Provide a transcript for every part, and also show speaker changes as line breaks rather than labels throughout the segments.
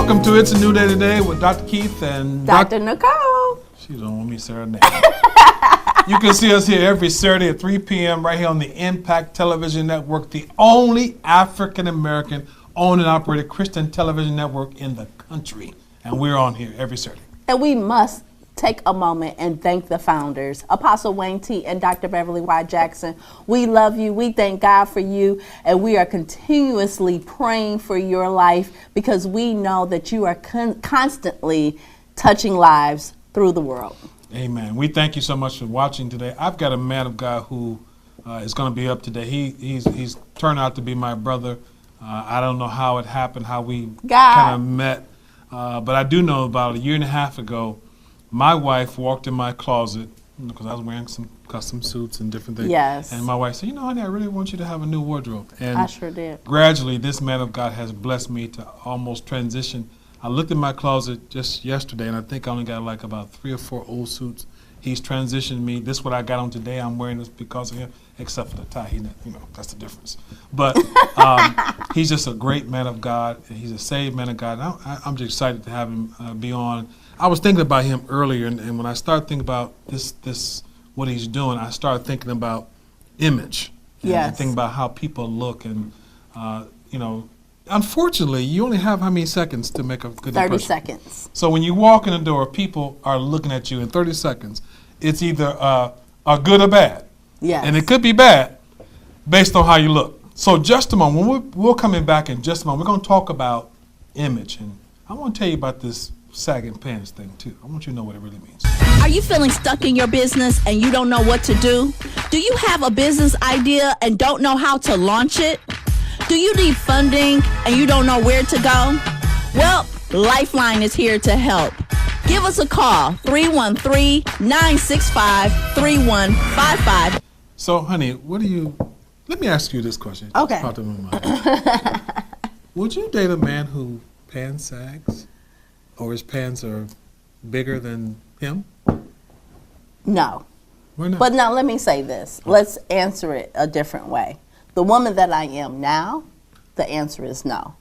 Welcome to It's a New Day Today with Dr. Keith and
Dr. Nicole.
She don't want me to say her name. You can see us here every Saturday at 3 p.m. right here on the Impact Television Network, the only African-American owned and operated Christian television network in the country. And we're on here every Saturday.
And we must take a moment and thank the founders, Apostle Wayne T. and Dr. Beverly Y. Jackson. We love you. We thank God for you. And we are continuously praying for your life because we know that you are constantly touching lives through the world.
Amen. We thank you so much for watching today. I've got a man of God who is going to be up today. He's turned out to be my brother. I don't know how it happened, how we kind of met. But I do know about a year and a half ago, my wife walked in my closet because I was wearing some custom suits and different things.
Yes.
And my wife said, you know, honey, I really want you to have a new wardrobe. And
I sure did.
Gradually, this man of God has blessed me to almost transition. I looked in my closet just yesterday, and I think I only got like about 3 or 4 old suits. He's transitioned me. This is what I got on today. I'm wearing this because of him, except for the tie. That's the difference. But he's just a great man of God. And he's a saved man of God. And I'm just excited to have him be on. I was thinking about him earlier, and when I started thinking about this what he's doing, I started thinking about image.
Yes.
And thinking about how people look, and unfortunately, you only have how many seconds to make a good impression?
30 seconds.
So when you walk in the door, people are looking at you in 30 seconds. It's either a good or bad.
Yes.
And it could be bad based on how you look. So just a moment, we're coming back in just a moment. We're going to talk about image. And I want to tell you about this sagging pants thing, too. I want you to know what it really means.
Are you feeling stuck in your business and you don't know what to do? Do you have a business idea and don't know how to launch it? Do you need funding and you don't know where to go? Well, Lifeline is here to help. Give us a call, 313-965-3155.
So, honey, let me ask you this question.
Okay.
Popped in my mind. Would you date a man who pants sags or his pants are bigger than him?
No.
Why not?
But now let me say this. Let's answer it a different way. The woman that I am now, the answer is no.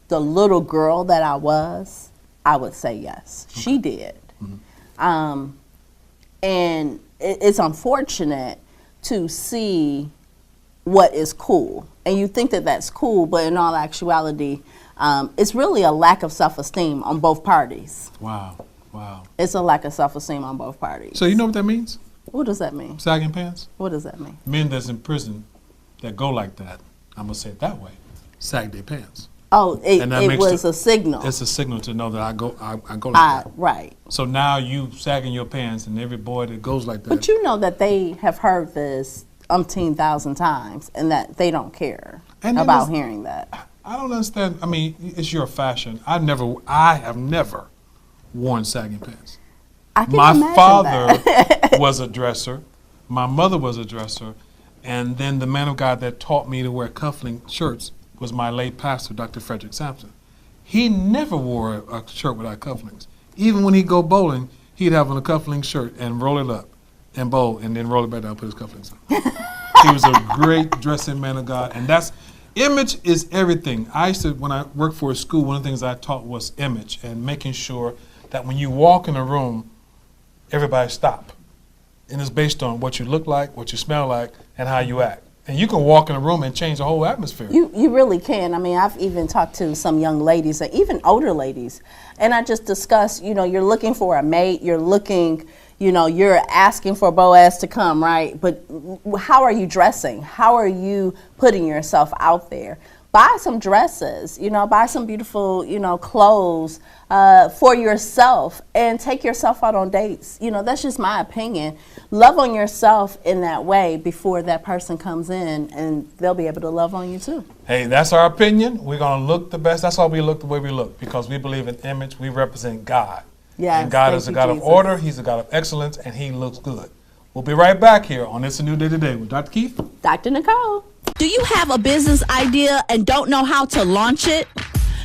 The little girl that I was, I would say yes. Okay. She did. Mm-hmm. And it's unfortunate to see what is cool. And you think that that's cool, but in all actuality, it's really a lack of self-esteem on both parties.
Wow.
It's a lack of self-esteem on both parties.
So you know what that means?
What does that mean?
Sagging pants?
What does that mean?
Men that's in prison that go like that, I'm going to say it that way, sag their pants.
Oh, it was a signal.
It's a signal to know that I go like that.
Right.
So now you sagging your pants, and every boy that goes like that.
But you know that they have heard this umpteen thousand times, and that they don't care about hearing that.
I don't understand. I mean, it's your fashion. I have never worn sagging pants. My father was a dresser. My mother was a dresser. And then the man of God that taught me to wear cuffling shirts was my late pastor, Dr. Frederick Sampson. He never wore a shirt without cufflinks. Even when he'd go bowling, he'd have on a cuffling shirt and roll it up and bowl and then roll it back down and put his cufflinks on. He was a great dressing man of God. And image is everything. When I worked for a school, one of the things I taught was image and making sure that when you walk in a room, everybody stop. And it's based on what you look like, what you smell like, and how you act. And you can walk in a room and change the whole atmosphere.
You really can. I mean, I've even talked to some young ladies, and even older ladies, and I just discussed, you're looking for a mate, you're asking for Boaz to come, right? But how are you dressing? How are you putting yourself out there? Buy some dresses, buy some beautiful, clothes for yourself and take yourself out on dates. That's just my opinion. Love on yourself in that way before that person comes in, and they'll be able to love on you too.
Hey, that's our opinion. We're going to look the best. That's why we look the way we look, because we believe in image. We represent God.
Yes,
and God is a God of order. He's a God of excellence, and he looks good. We'll be right back here on It's a New Day Today with Dr. Keith.
Dr. Nicole.
Do you have a business idea and don't know how to launch it?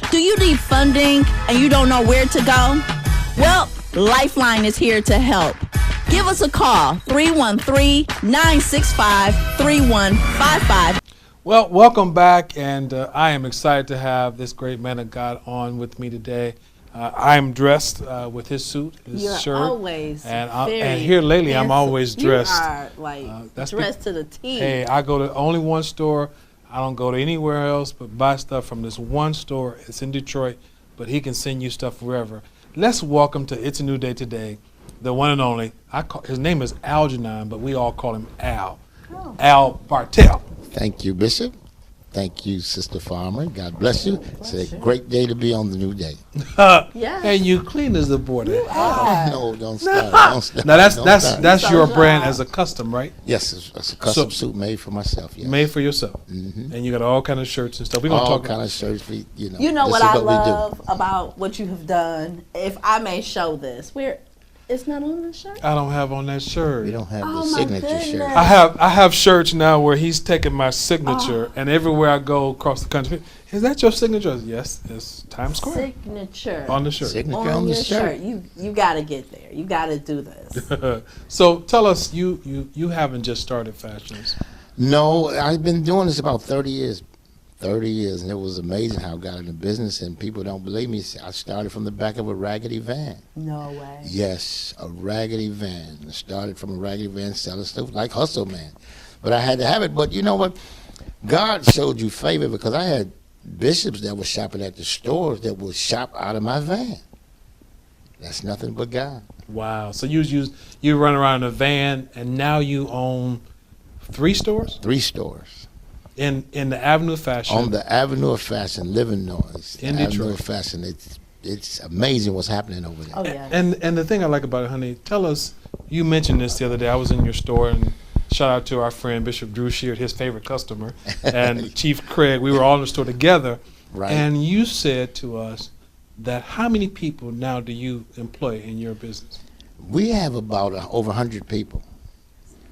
Do you need funding and you don't know where to go? Well, Lifeline is here to help. Give us a call, 313-965-3155.
Well, welcome back, and I am excited to have this great man of God on with me today. I'm dressed with his suit, his
You're
shirt.
always
And here lately, I'm always dressed.
You are like dressed to the T.
Hey, I go to only one store. I don't go to anywhere else but buy stuff from this one store. It's in Detroit, but he can send you stuff wherever. Let's welcome to It's a New Day Today, the one and only. His name is Algernon, but we all call him Al. Oh. Al Bartell.
Thank you, Bishop. Thank you, Sister Farmer. God bless you. It's a great day to be on the New Day.
Yeah.
And you clean as the board.
No, don't start. Don't start.
Now that's your brand as a custom, right?
Yes, it's a custom suit made for myself. Yes.
Made for yourself. Mm-hmm. And you got all kind of shirts and stuff. We're gonna
all
talk
kind of shirts. You know.
You know what I love about what you have done. If I may show this, it's not on the shirt.
I don't have on that shirt.
You don't have the signature shirt.
I have shirts now where he's taking my signature, and everywhere I go across the country, is that your signature? Yes, it's Times Square.
Signature
on the shirt.
Signature on the shirt.
You got to get there. You got to do this.
So tell us, you haven't just started fashions.
No, I've been doing this about 30 years. 30 years, and it was amazing how I got into business, and people don't believe me. I started from the back of a raggedy van.
No way.
Yes, a raggedy van. I started from a raggedy van selling stuff like Hustle Man. But I had to have it. But you know what? God showed you favor, because I had bishops that were shopping at the stores that would shop out of my van. That's nothing but God.
Wow. So you run around in a van, and now you own 3 stores?
3 stores.
In the Avenue of Fashion.
On the Avenue of Fashion, Living Noise.
In Detroit.
Avenue of Fashion. It's amazing what's happening over there.
Oh, yeah.
And the thing I like about it, honey, tell us, you mentioned this the other day. I was in your store, and shout out to our friend Bishop Drew Sheard, his favorite customer, and Chief Craig. We were all in the store together. Right. And you said to us that how many people now do you employ in your business?
We have about over 100 people.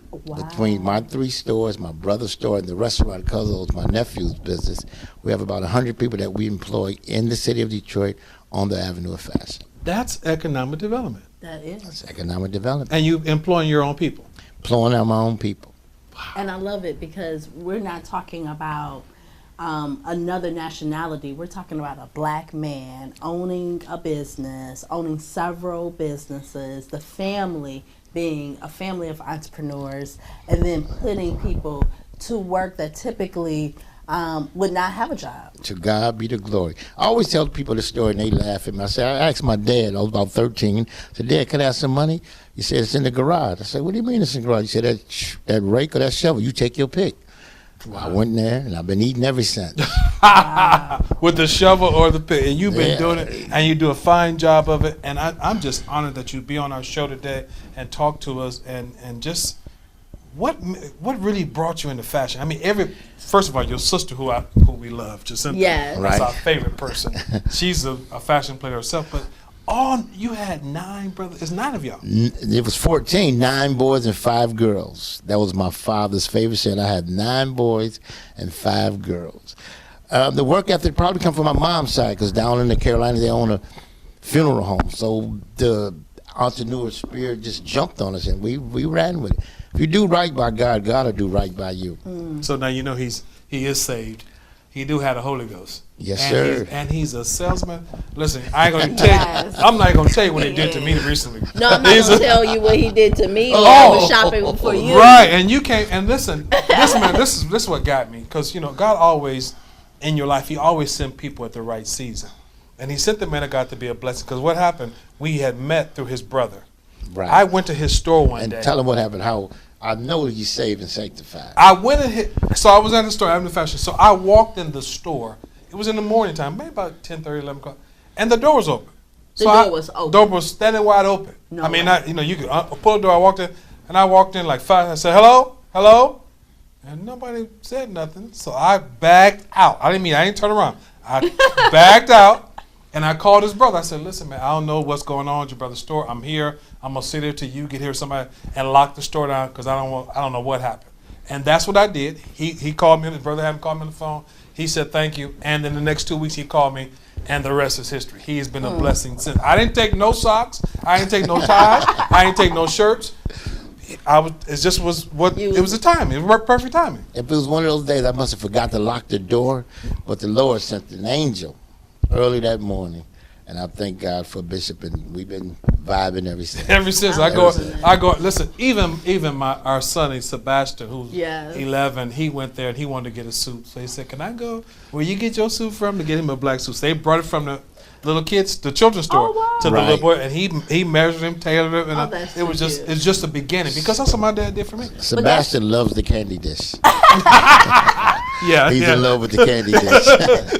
Wow.
Between my 3 stores, my brother's store, and the restaurant Cuzzles, my nephew's business, we have about 100 people that we employ in the city of Detroit on the Avenue of Fashion.
That's economic development.
That is.
That's economic development.
And you employing your own people.
Employing my own people.
Wow. And I love it, because we're not talking about another nationality. We're talking about a black man owning a business, owning several businesses, the family being a family of entrepreneurs, and then putting people to work that typically would not have a job.
To God be the glory. I always tell people the story, and they laugh at me. I asked my dad, I was about 13, I said, Dad, can I have some money? He said, it's in the garage. I said, what do you mean it's in the garage? He said, that rake or that shovel, you take your pick. Wow. I went in there, and I've been eating ever since.
Wow. With the shovel or the pick. And you've been doing it, and you do a fine job of it. And I'm just honored that you be on our show today and talk to us. And just what really brought you into fashion? I mean, first of all, your sister, who we love, Jacinta, that's our favorite person. She's a fashion player herself. But you had 9 brothers. It's 9 of y'all.
It was 14, 9 boys and 5 girls. That was my father's favorite saying. I had 9 boys and 5 girls. The work ethic probably come from my mom's side, because down in the Carolinas they own a funeral home. So the entrepreneur spirit just jumped on us, and we ran with it. If you do right by God, God will do right by you.
So now you know he is saved. He do have the Holy Ghost.
Yes, sir.
And he's a salesman. Listen, I ain't gonna tell you. I'm not gonna tell you what he did to me recently.
No, I'm not gonna tell you what he did to me. I was shopping for you.
Right, and you came and listen. This is what got me, because God always in your life, He always sent people at the right season, and He sent the man of God to be a blessing. Because what happened? We had met through his brother. Right. I went to his store one day.
And tell him what happened. How I know that he's saved and sanctified.
I went and so I was at the store, Avenue Fashion. So I walked in the store. It was in the morning time, maybe about 10:30, 11 o'clock, and the door was open.
The door was open.
Door was standing wide open.
No
I mean,
way.
You could pull the door. I walked in, and I walked in like 5. I said, "Hello, hello," and nobody said nothing. So I backed out. I didn't turn around. I backed out, and I called his brother. I said, "Listen, man, I don't know what's going on at your brother's store. I'm here. I'm gonna sit here till you get here, somebody, and lock the store down, because I don't know what happened." And that's what I did. He called me. His brother had him call me on the phone. He said thank you, and then the next 2 weeks he called me, and the rest is history. He has been a blessing since. I didn't take no socks. I didn't take no ties. I didn't take no shirts. It was a time. It was perfect timing.
If it was one of those days, I must have forgot to lock the door, but the Lord sent an angel early that morning, And I thank God for Bishop, and we've been vibing ever since.
Ever since I go. Listen, even our son, Sebastian, who's 11, he went there and he wanted to get a suit. So he said, "Can I go where you get your suit from?" To get him a black suit. So they brought it from the little kids, the children's store, to the little boy, and he measured him, tailored him, and it's just a beginning, because that's what my dad did for me.
Sebastian loves the candy dish. He's in love with the candy dish.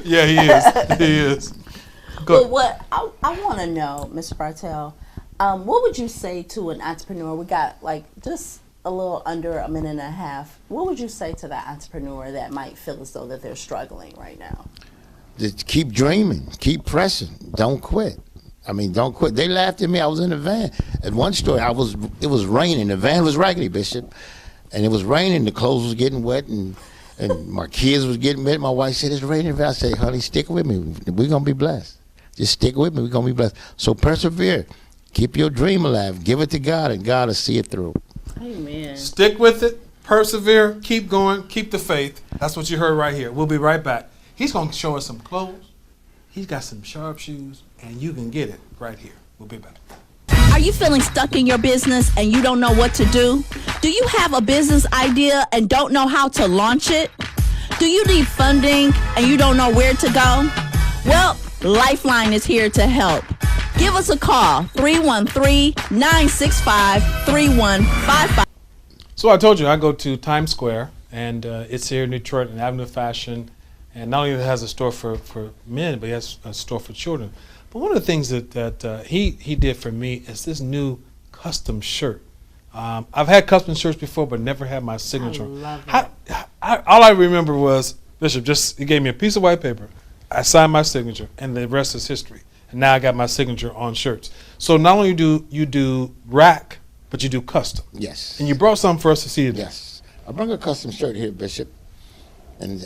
Yeah, he is.
But what I want to know, Mr. Bartell, what would you say to an entrepreneur? We got like just a little under a minute and a half. What would you say to that entrepreneur that might feel as though that they're struggling right now?
Just keep dreaming, keep pressing, don't quit. I mean, don't quit. They laughed at me. I was in the van. At one story, it was raining. The van was raggedy, Bishop, and it was raining. The clothes was getting wet, and my kids was getting wet. My wife said, "It's raining." I said, "Honey, stick with me. We're gonna be blessed. Just stick with me. We're gonna be blessed." So persevere. Keep your dream alive. Give it to God, and God will see it through.
Amen.
Stick with it. Persevere. Keep going. Keep the faith. That's what you heard right here. We'll be right back. He's going to show us some clothes. He's got some sharp shoes, and you can get it right here. We'll be back.
Are you feeling stuck in your business and you don't know what to do? Do you have a business idea and don't know how to launch it? Do you need funding and you don't know where to go? Well, Lifeline is here to help. Give us a call, 313-965-3155.
So I told you I go to Times Square, and it's here in Detroit, in Avenue of Fashion. And not only has a store for men, but he has a store for children. But one of the things that he did for me is this new custom shirt. I've had custom shirts before, but never had my signature. I love it. All I remember was, Bishop, he gave me a piece of white paper. I signed my signature, and the rest is history. And now I got my signature on shirts. So not only do you do rack, but you do custom.
Yes.
And you brought something for us to see today.
Yes. I brought a custom shirt here, Bishop. And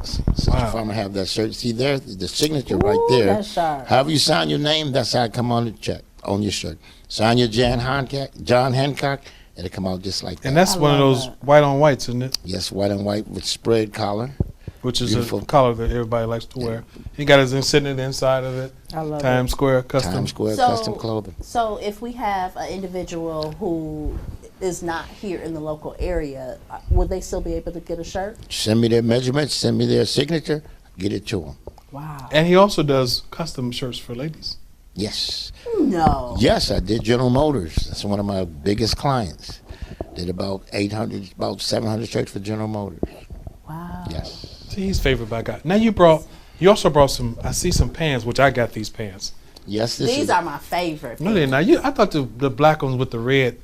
Sister Farmer have that shirt. See there, the signature right there.
That's sharp.
However you sign your name, that's how it come on the check, on your shirt. Sign your John Hancock, it'll come out just like that.
And that's one of those white on whites, isn't it?
Yes, white on white with spread collar.
Which is beautiful. A collar that everybody likes to wear. He got his sitting at the inside of it.
I love
Times Square custom.
Times Square custom clothing.
So if we have an individual who is not here in the local area, would they still be able to get a shirt?
Send me their measurements, send me their signature, get it to them.
Wow.
And he also does custom shirts for ladies.
Yes.
No.
Yes, I did General Motors. That's one of my biggest clients. Did about 700 shirts for General Motors.
Wow.
Yes.
See, he's favored by God. Now you also brought some, I see some pants, which I got these pants.
Yes,
these are my favorite.
No, they're not. I thought the black ones with the red.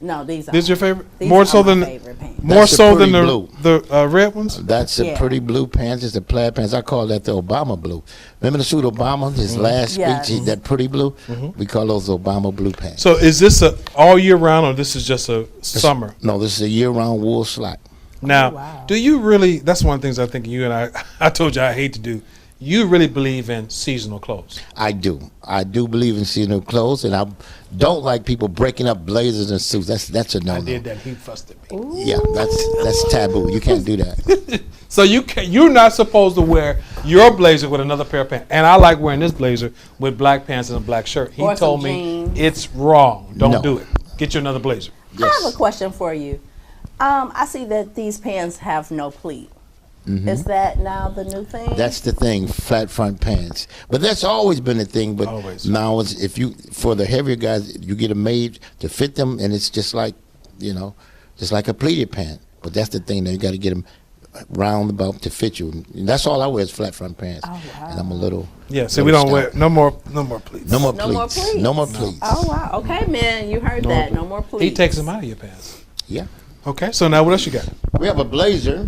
No, these are.
These your favorite?
More so than
the red ones?
That's a pretty blue pants. It's a plaid pants. I call that the Obama blue. Remember the suit Obama, his last speech, that pretty blue? We call those Obama blue pants.
So is this all year round, or this is just a summer?
No, this is a year-round wool slack.
Now, do you really, that's one of the things I think you and I told you I hate to do. You really believe in seasonal clothes.
I do. I do believe in seasonal clothes, and I don't like people breaking up blazers and suits. That's a no-no.
I did that. He fussed at me.
Ooh.
Yeah, that's taboo. You can't do that.
So you're not supposed to wear your blazer with another pair of pants. And I like wearing this blazer with black pants and a black shirt. He told me it's wrong. Don't do it. Get you another blazer.
Yes. I have a question for you. I see that these pants have no pleat. Is that now the new thing?
That's the thing, flat front pants. But that's always been the thing. But now it's, for the heavier guys, you get them made to fit them, and it's just like, just like a pleated pant. But that's the thing, you got to get them round about to fit you. And that's all I wear is flat front pants. Oh, wow. And I'm a little.
Yeah, so we don't wear no more pleats.
No more pleats. No more pleats.
Oh wow. Okay, man, you heard that. No more pleats.
He takes them out of your pants.
Yeah.
Okay, so now what else you got?
We have a blazer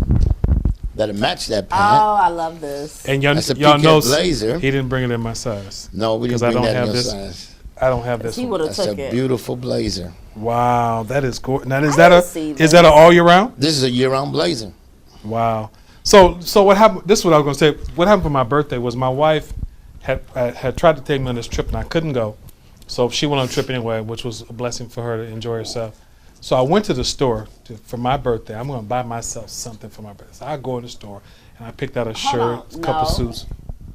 that'll match that pant.
Oh, I love this.
And y'all know blazer. He didn't bring it in my size.
No, we didn't bring that in your size.
I don't have this.
He would have took it.
That's a beautiful blazer.
Wow, that is gorgeous. Now is that an all year round?
This is a year round blazer.
Wow. So what happened? This is what I was going to say. What happened for my birthday was my wife had tried to take me on this trip and I couldn't go, so she went on a trip anyway, which was a blessing for her to enjoy herself. So I went to the store for my birthday. I'm going to buy myself something for my birthday. So I go in the store and I picked out a shirt, a couple suits.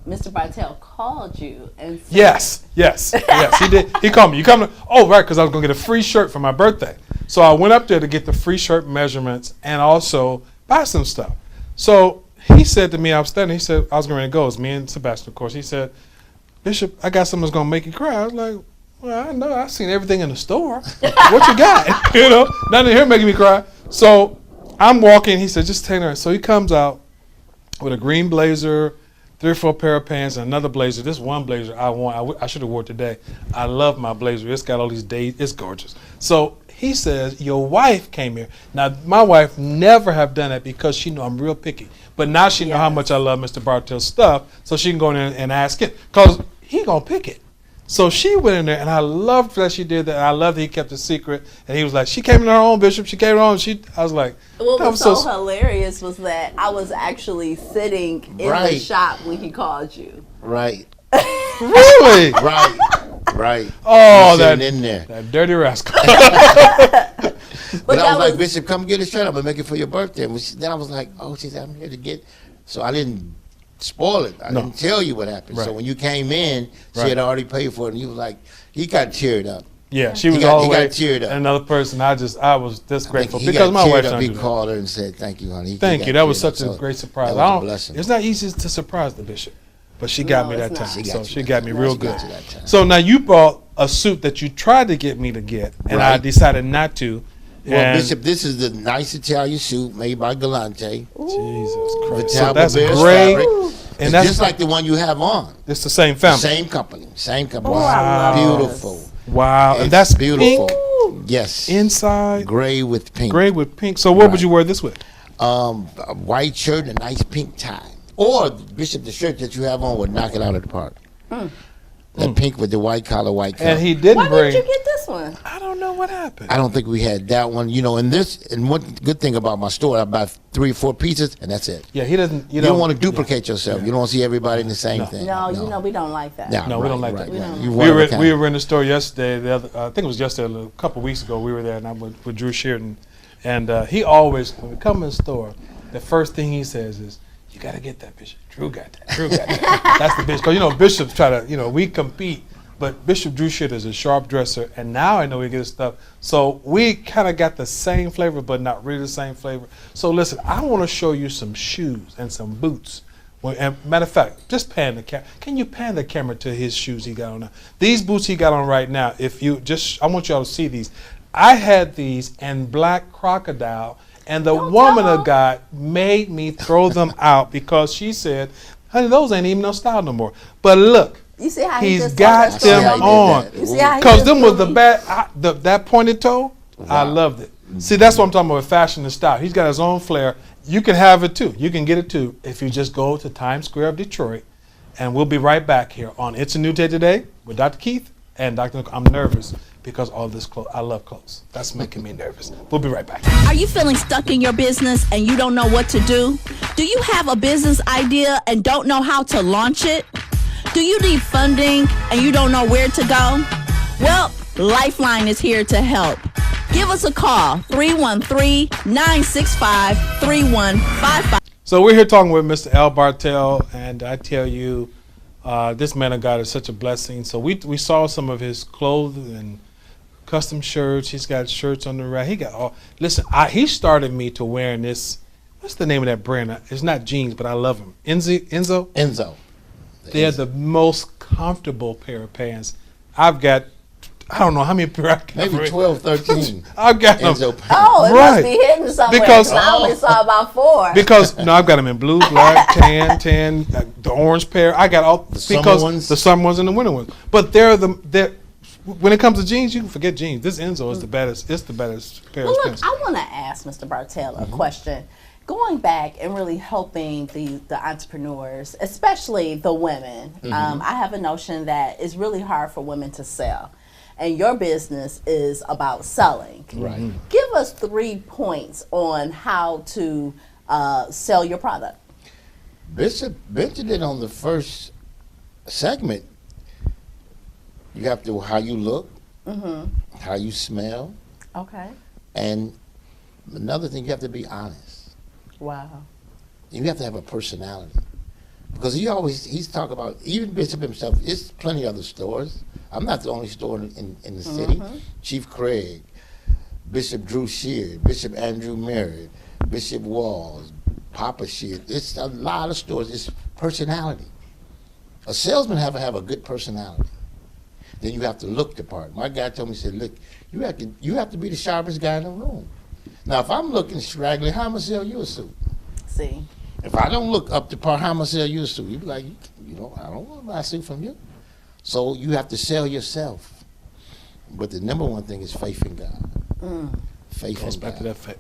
Mr. Bartell called you and said,
Yes, he did. He called me. You come to, oh, right, because I was going to get a free shirt for my birthday. So I went up there to get the free shirt measurements and also buy some stuff. So he said to me, I was standing, he said, I was going to go. It was me and Sebastian, of course. He said, Bishop, I got something that's going to make you cry. I was like, well, I know. I've seen everything in the store. What you got? You know, nothing here making me cry. So I'm walking. He said, just take her. So he comes out with a green blazer, 3 or 4 pair of pants, and another blazer. This one blazer I want. I should have wore it today. I love my blazer. It's got all these days. It's gorgeous. So he says, your wife came here. Now, my wife never have done that because she know I'm real picky. But now she know how much I love Mr. Bartell's stuff, so she can go in and ask it. Because he going to pick it. So she went in there, and I loved that she did that. I loved that he kept it secret. And he was like, she came in her own, Bishop. She came in her own. I was like,
what was so hilarious was that I was actually sitting in the shop when he called you.
Right.
Really?
Right.
Oh,
that in there.
That dirty rascal.
But I was like, Bishop, come get a shirt. I'm going to make it for your birthday. And then I was like, oh, she said, I'm here to get. So I didn't spoil it. I didn't tell you what happened. So when you came in, she had already paid for it. And you was like, he got cheered up.
Yeah, she was all the way.
Got cheered up.
Another person, I was just grateful because my wife.
He called her and said, thank you, honey.
Thank you. That was such a great surprise.
That was a blessing.
It's not easy to surprise the bishop. But she got me that time. She got me real good. So now you bought a suit that you tried to get me to get, and I decided not to.
Well, Bishop, this is the nice Italian suit made by Galante.
Jesus Christ.
So
that's great.
And that's just like the one you have on.
It's the same family.
Same company.
Wow.
Beautiful.
Wow. And that's
beautiful.
Pink?
Yes.
Inside.
Gray with pink.
So what would you wear this with?
A white shirt and a nice pink tie. Or, Bishop, the shirt that you have on would knock it out of the park. That pink with the white collar, white collar.
And he didn't
Why
bring.
Why did you get this one?
I don't know what happened.
I don't think we had that one. You know, and one good thing about my store, I buy 3 or 4 pieces, and that's it.
Yeah, he doesn't.
You don't want to duplicate yourself. You don't want to see everybody in the same thing.
No, you know, we don't like that.
No, we don't like that.
We
were in the store yesterday. I think it was yesterday, a couple of weeks ago. We were there, and I went with Drew Shearden. And he always, when we come in the store, the first thing he says is, you got to get that, Bishop. Drew got that. That's the Bishop. Because, you know, Bishops try to, we compete. But Bishop Drew Shearden is a sharp dresser, and now I know he gets stuff. So we kind of got the same flavor, but not really the same flavor. So listen, I want to show you some shoes and some boots. And matter of fact, just pan the camera. Can you pan the camera to his shoes he got on now? These boots he got on right now, I want y'all to see these. I had these in black crocodile, and the woman of God made me throw them out because she said, honey, those ain't even no style no more. But look.
You see how
he's got them on. Because them was the bad, that pointed toe, I loved it. See, that's what I'm talking about with fashion and style. He's got his own flair. You can have it too. You can get it too if you just go to Times Square of Detroit. And we'll be right back here on It's a New Day Today with Dr. Keith and Dr. Nicole. I'm nervous because all this clothes, I love clothes. That's making me nervous. We'll be right back.
Are you feeling stuck in your business and you don't know what to do? Do you have a business idea and don't know how to launch it? Do you need funding and you don't know where to go? Well, Lifeline is here to help. Give us a call, 313-965-3155.
So we're here talking with Mr. L. Bartell, and I tell you, this man of God is such a blessing. So we saw some of his clothes and custom shirts. He's got shirts on the rack. He got all. Listen, he started me to wearing this. What's the name of that brand? It's not jeans, but I love them. Enzo. They're the most comfortable pair of pants. I've got, I don't know how many pair I got.
Maybe 12, 13.
I've got them.
Oh, it must be hidden somewhere. Because I only saw about 4.
Because I've got them in blue, black, tan, the orange pair. I got all the summer ones and the winter ones. But they're when it comes to jeans, you can forget jeans. This Enzo is the baddest. It's the baddest pair of pants.
I want to ask Mr. Bartell a question. Going back and really helping the entrepreneurs, especially the women, I have a notion that it's really hard for women to sell. And your business is about selling.
Right.
Give us 3 points on how to sell your product.
Bishop mentioned it on the first segment. You have to, how you look, how you smell.
Okay.
And another thing, you have to be honest.
Wow.
You have to have a personality. because he's talking about, even Bishop himself, it's plenty of other stores. I'm not the only store in the city. Chief Craig, Bishop Drew Sheard, Bishop Andrew Merritt, Bishop Walls, Papa Sheard. It's a lot of stores. It's personality. A salesman have to have a good personality. Then you have to look the part. My guy told me, he said, look, you have to be the sharpest guy in the room. Now, if I'm looking straggly, how am I going to sell you a suit?
See.
If I don't look up to par, how am I going to sell you a suit? You be like, I don't want to buy a suit from you. So you have to sell yourself. But the number one thing is faith in God. Faith in God.
Back to that faith.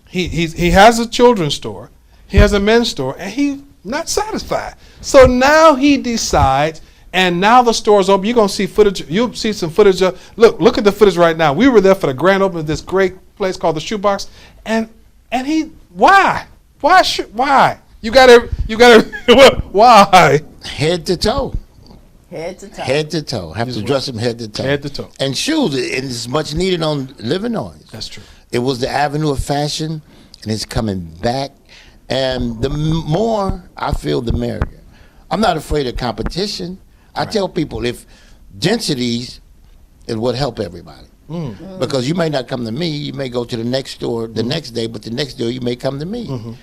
He has a children's store. He has a men's store, and he's not satisfied. So now he decides, and now the store's open. You're going to see footage. You'll see some footage of, look at the footage right now. We were there for the grand opening of this great place called the Shoebox, and why? Why? You gotta, why?
Head to toe.
Head to toe.
Head to toe. Have to dress him head to toe.
Head to toe.
And shoes, it is much needed on Illinois.
That's true.
It was the avenue of fashion, and it's coming back. And the more I feel, the merrier. I'm not afraid of competition. I tell people, if densities, it would help everybody. Because you may not come to me, you may go to the next store the next day, but the next day you may come to me.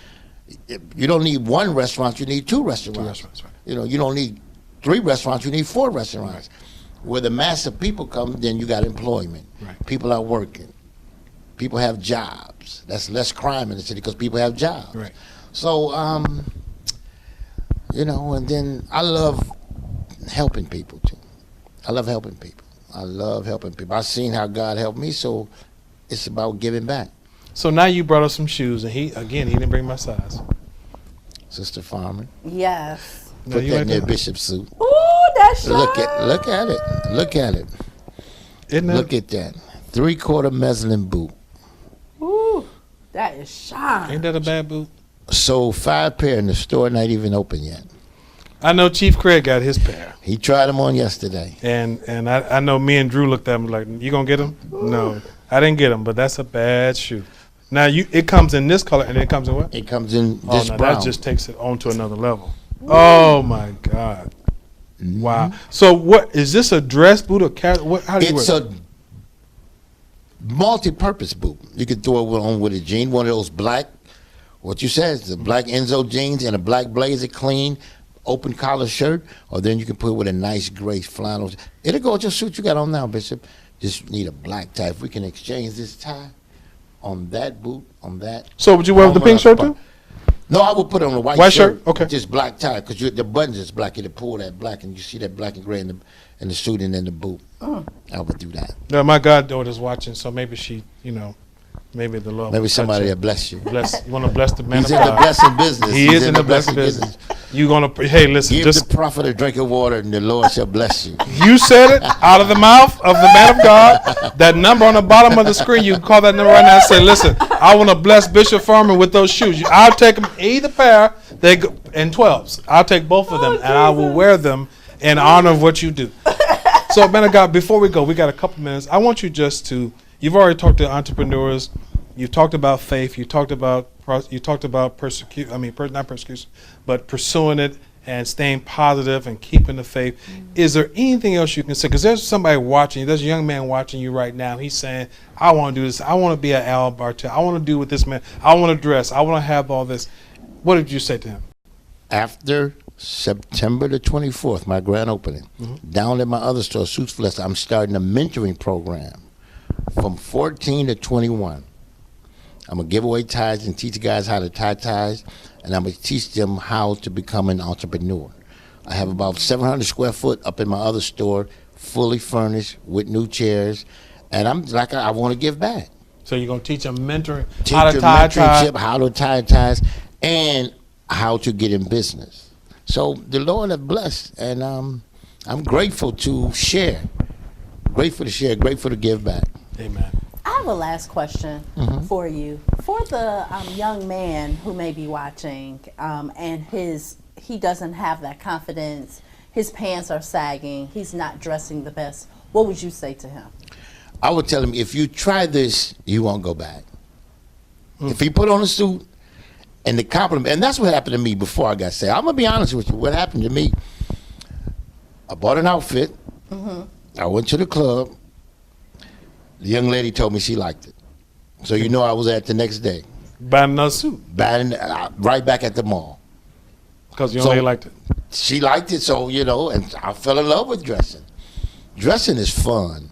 You don't need one restaurant, you need two restaurants.
2 restaurants, right.
You don't need 3 restaurants, you need 4 restaurants. Where the mass of people come, then you got employment.
Right.
People are working. People have jobs. That's less crime in the city because people have jobs.
Right.
So, and then I love helping people too. I love helping people. I've seen how God helped me, so it's about giving back.
So now you brought us some shoes, and he didn't bring my size.
Sister Farmer.
Yes.
Put that in their bishop suit.
Ooh, that's sharp.
Look at it. Look at it. Look at that. 3/4 muslin boot.
Ooh, that is sharp.
Ain't that a bad boot?
Sold 5 pair in the store, not even open yet.
I know Chief Craig got his pair.
He tried them on yesterday.
And I know me and Drew looked at him like, you gonna get them? No, I didn't get them, but that's a bad shoe. Now it comes in this color, and it comes in what?
It comes in this brown.
That just takes it on to another level. Oh my God! Wow. So what is this, a dress boot or what? How do you wear it?
It's a multi-purpose boot. You could throw it on with a jean, one of those black. What you said, the black Enzo jeans and a black blazer, clean, open collar shirt, or then you can put it with a nice gray flannel. It'll go with your suit you got on now, Bishop. Just need a black tie. If we can exchange this tie on that boot, on that.
So would you wear the pink shirt too?
No, I would put it on a white
shirt. Okay.
Just black tie, because the buttons is black. It'll pull that black, and you see that black and gray in the suit and in the boot. I would do that.
Yeah, my goddaughter's watching, so maybe she, maybe the Lord.
Maybe somebody will bless you.
You want to bless the man
He's
of
in
God.
the blessing business.
He is in the blessing business. You gonna listen?
Give the prophet a drink of water, and the Lord shall bless you.
You said it out of the mouth of the man of God. That number on the bottom of the screen, you can call that number right now and say, listen, I want to bless Bishop Farmer with those shoes. I'll take them either pair, they go in 12s. I'll take both of them, and I will wear them in honor of what you do. So, man of God, before we go, we got a couple minutes. I want you just to, you've already talked to entrepreneurs. You've talked about faith. You talked about not persecution, but pursuing it and staying positive and keeping the faith. Is there anything else you can say? Because there's somebody watching you. There's a young man watching you right now. He's saying, I want to do this. I want to be an Al Bartell. I want to do with this man. I want to dress. I want to have all this. What did you say to him?
After September the 24th, my grand opening, down at my other store, Suits for Less, I'm starting a mentoring program from 14 to 21. I'm going to give away ties and teach guys how to tie ties, and I'm going to teach them how to become an entrepreneur. I have about 700 square foot up in my other store, fully furnished with new chairs, and I want to give back.
So you're going to teach them mentoring,
how to tie ties, and how to get in business. So the Lord has blessed, and I'm grateful to share, grateful to give back.
Amen.
I have a last question for you. For the young man who may be watching and he doesn't have that confidence, his pants are sagging, he's not dressing the best, what would you say to him?
I would tell him, if you try this, you won't go back. If he put on a suit And the compliment, and that's what happened to me before I got saved. I'm gonna be honest with you. What happened to me? I bought an outfit. I went to the club. The young lady told me she liked it. So you know I was at the next day.
Buying another suit.
Right back at the mall.
Because you only liked it.
She liked it, so, you know, and I fell in love with dressing. Dressing is fun.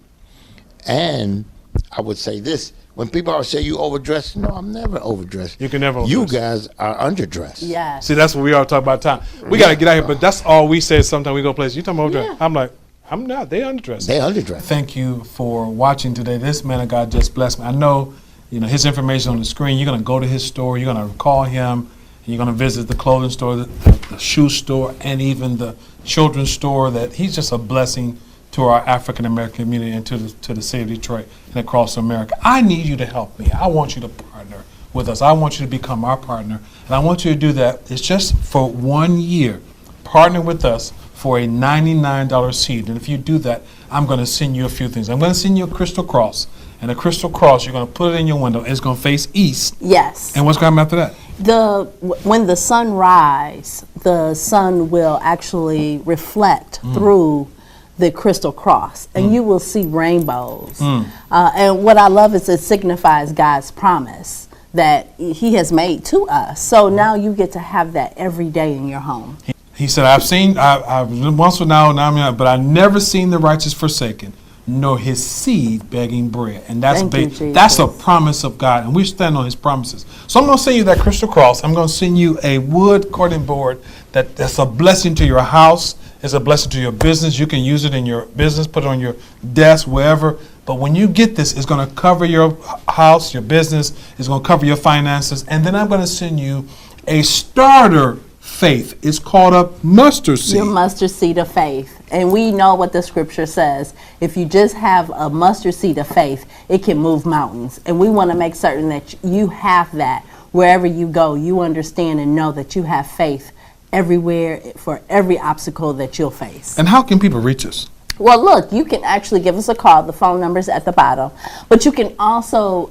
And I would say this, when people always say you overdress, no, I'm never overdressed.
You can never overdress.
You guys are underdressed.
Yeah.
See, that's what we are talking about time. We got to get out here, but that's all we say sometimes we go places. You talking about overdress. I'm like, I'm not. They underdressed.
They underdressed.
Thank you for watching today. This man of God just blessed me. I know, you know, his information on the screen. You're going to go to his store. You're going to call him. And you're going to visit the clothing store, the shoe store, and even the children's store. That he's just a blessing to our African American community and to the city of Detroit and across America. I need you to help me. I want you to partner with us. I want you to become our partner, and I want you to do that. It's just for 1 year. Partner with us for a $99 seed. And if you do that, I'm going to send you a few things. I'm going to send you a crystal cross. And a crystal cross, you're going to put it in your window. It's going to face east.
Yes.
And what's going to happen after that?
When the sun rises, the sun will actually reflect through the crystal cross, and you will see rainbows. And what I love is it signifies God's promise that he has made to us. So now you get to have that every day in your home.
He said, I've once for now, but I've never seen the righteous forsaken, nor his seed begging bread. And that's a promise of God, and we stand on his promises. So I'm going to send you that crystal cross. I'm going to send you a wood cording board that's a blessing to your house. It's a blessing to your business. You can use it in your business, put it on your desk, wherever. But when you get this, it's going to cover your house, your business. It's going to cover your finances. And then I'm going to send you a starter faith. It's called a mustard seed.
Your mustard seed of faith. And we know what the scripture says. If you just have a mustard seed of faith, it can move mountains. And we want to make certain that you have that wherever you go. You understand and know that you have faith everywhere for every obstacle that you'll face.
And how can people reach us?
Well, look, you can actually give us a call. The phone number's at the bottom. But you can also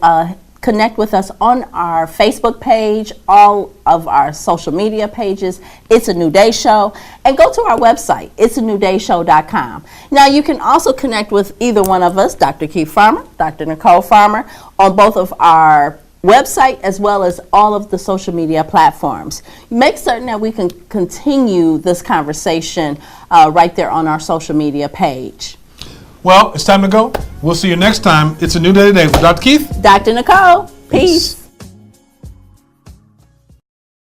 connect with us on our Facebook page, all of our social media pages. It's a New Day Show. And go to our website, it'sanewdayshow.com. Now, you can also connect with either one of us, Dr. Keith Farmer, Dr. Nicole Farmer, on both of our website as well as all of the social media platforms. Make certain that we can continue this conversation right there on our social media page.
Well, it's time to go. We'll see you next time. It's a new day today with Dr. Keith.
Dr. Nicole. Peace.